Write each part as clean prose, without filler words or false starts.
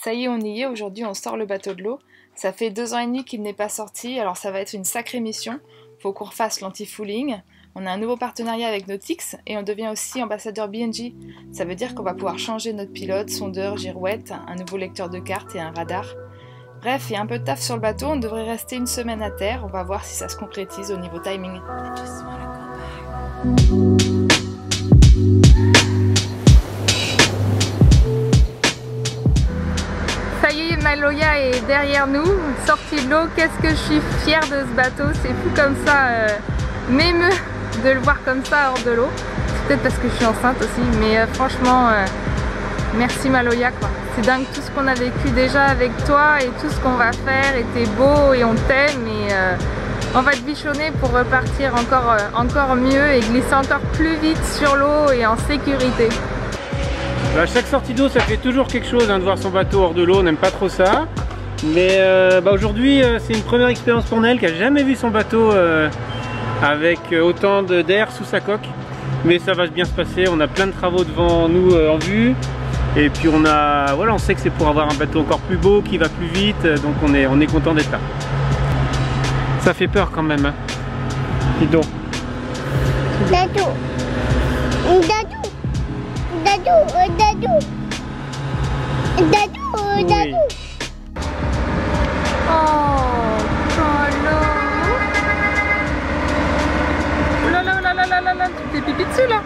Ça y est, on y est, aujourd'hui on sort le bateau de l'eau. Ça fait 2 ans et demi qu'il n'est pas sorti, alors ça va être une sacrée mission. Faut qu'on refasse l'anti-fouling. On a un nouveau partenariat avec Nautix et on devient aussi ambassadeur BNJ. Ça veut dire qu'on va pouvoir changer notre pilote, sondeur, girouette, un nouveau lecteur de cartes et un radar. Bref, il y a un peu de taf sur le bateau, on devrait rester une semaine à terre. On va voir si ça se concrétise au niveau timing. Ça y est, Maloya est derrière nous, sortie de l'eau. Qu'est-ce que je suis fière de ce bateau, c'est fou comme ça, m'émeut de le voir comme ça hors de l'eau. Peut-être parce que je suis enceinte aussi, mais franchement, merci Maloya quoi. C'est dingue tout ce qu'on a vécu déjà avec toi et tout ce qu'on va faire, et t'es beau et on t'aime et on va te bichonner pour repartir encore mieux et glisser encore plus vite sur l'eau et en sécurité. À chaque sortie d'eau, ça fait toujours quelque chose de voir son bateau hors de l'eau, on n'aime pas trop ça. Mais aujourd'hui, c'est une première expérience pour Nel qui n'a jamais vu son bateau avec autant d'air sous sa coque. Mais ça va bien se passer, on a plein de travaux devant nous en vue. Et puis on sait que c'est pour avoir un bateau encore plus beau, qui va plus vite, donc on est content d'être là. Ça fait peur quand même, hein. Dis donc. Dadou. Dadou. Dadou. Dadou. Dadou. Dadou. Oh, là, tu t'es pipi dessus là.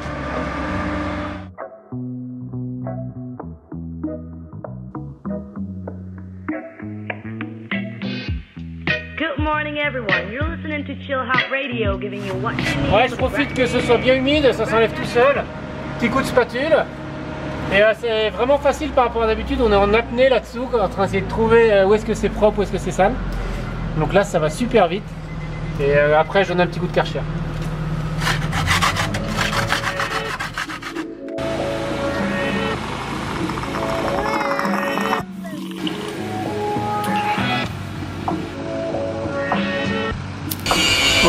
Good morning everyone, you're listening to Chill Hot Radio, giving you what you need. Ouais, je profite que ce soit bien humide, ça s'enlève tout seul. Petit coup de spatule. Et c'est vraiment facile par rapport à d'habitude, on est en apnée là-dessous, en train d'essayer de trouver où est-ce que c'est propre, où est-ce que c'est sale. Donc là, ça va super vite. Et après, je donne un petit coup de Karcher.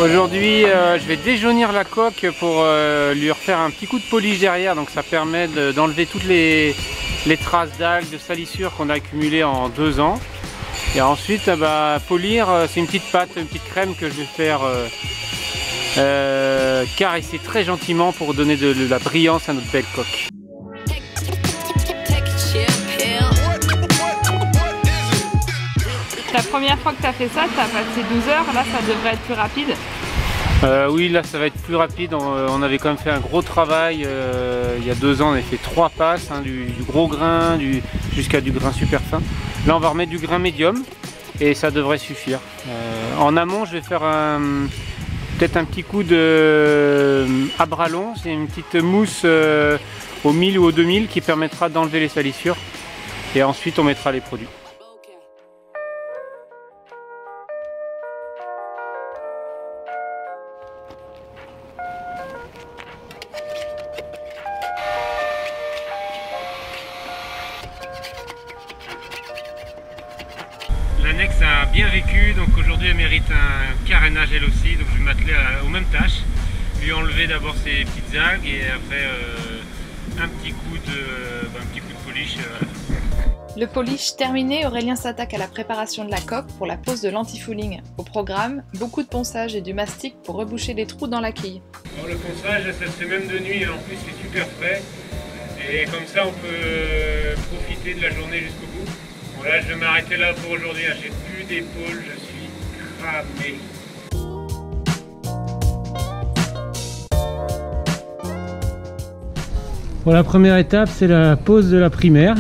Aujourd'hui, je vais déjaunir la coque pour lui refaire un petit coup de polish derrière, donc ça permet d'enlever toutes les traces d'algues, de salissures qu'on a accumulées en 2 ans. Et ensuite, polir, c'est une petite pâte, une petite crème que je vais faire caresser très gentiment pour donner de la brillance à notre belle coque. La première fois que tu as fait ça, tu as passé 12 heures, là ça devrait être plus rapide. Oui, là ça va être plus rapide, on avait quand même fait un gros travail, il y a 2 ans on avait fait 3 passes, hein, du gros grain jusqu'à du grain super fin. Là on va remettre du grain médium et ça devrait suffire. En amont je vais faire peut-être un petit coup de abralon, c'est une petite mousse au 1000 ou au 2000 qui permettra d'enlever les salissures et ensuite on mettra les produits. L'annexe a bien vécu, donc aujourd'hui elle mérite un carénage elle aussi, donc je vais m'atteler aux mêmes tâches, lui enlever d'abord ses petites algues et après un petit coup de polish. Le polish terminé, Aurélien s'attaque à la préparation de la coque pour la pose de l'anti-fouling. Au programme, beaucoup de ponçage et du mastic pour reboucher les trous dans la quille. Alors, le ponçage, ça se fait même de nuit, en plus c'est super frais et comme ça on peut profiter de la journée jusqu'au bout. Voilà, je vais m'arrêter là pour aujourd'hui, j'ai plus d'épaule, je suis cramé. Pour la première étape, c'est la pose de la primaire,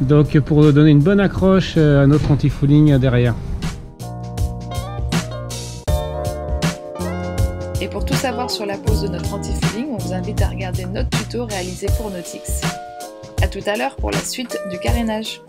donc pour donner une bonne accroche à notre anti-fouling derrière. Et pour tout savoir sur la pose de notre anti-fouling, on vous invite à regarder notre tuto réalisé pour Nautix. A tout à l'heure pour la suite du carénage.